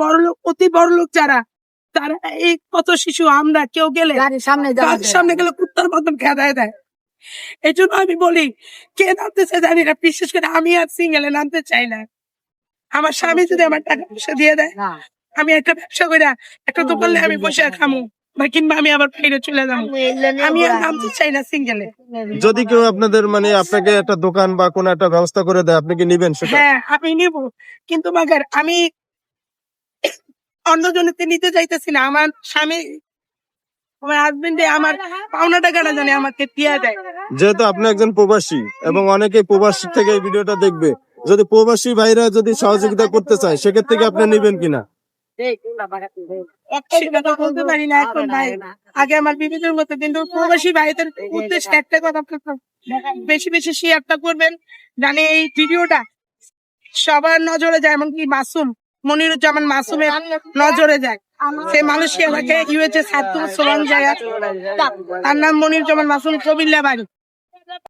বড় লোক, অতি বড় লোক যারা, তারা এই কত শিশু আমরা কেউ গেলে গাড়ির সামনে গেলে কুত্তার মতন খেদায় দেয়। এই জন্য আমি বলি, কে নামতেছে জানি না, বিশেষ করে আমি আর সিঙ্গেলে নামতে চাই না। আমার স্বামী যদি আমার টাকা পয়সা দিয়ে দেয়, আমি একটা ব্যবসা করে একটা দোকানে আমি বসে খামো, বা কিংবা আমি আবার বাইরে চলে যাবো। আমি আর নামতে চাই না সিঙ্গেলে। যদি কেউ আপনাদের মানে আপনাকে একটা দোকান বা কোনো একটা ব্যবস্থা করে দেয়, আপনি কি নিবেন সেটা? হ্যাঁ, আমি নিব, কিন্তু মাগার আমি অন্যজনেতে নিতে চাইতেছি না। আমার স্বামী, আমার হাজবেন্ড আমার পাওনা টাকাটা জানে আমাকে দিয়ে দেয়। যেহেতু আপনি একজন প্রবাসী এবং অনেকেই প্রবাসী থেকে এই ভিডিওটা দেখবে, যদি প্রবাসী ভাইরা যদি সহযোগিতা করতে চায়, সেক্ষেত্রে কি আপনি নিবেন কিনা? সেটা তো বলতে পারি না এখন ভাই, আগে আমার বিবেকের মতো। কিন্তু প্রবাসী ভাইদের উদ্দেশ্যে একটা কথা, বেশি বেশি শেয়ারটা করবেন, জানে এই ভিডিওটা সবার নজরে যায়, এমনকি মাসুম মনিরুজ্জামান মাসুমের নজরে যায়। সে মালয়েশিয়া থাকে, ইউএসএ ছাত্র শ্রম জায়গা, তার নাম মনিরুজ্জামান মাসুম, কবিল্লা বাড়ি।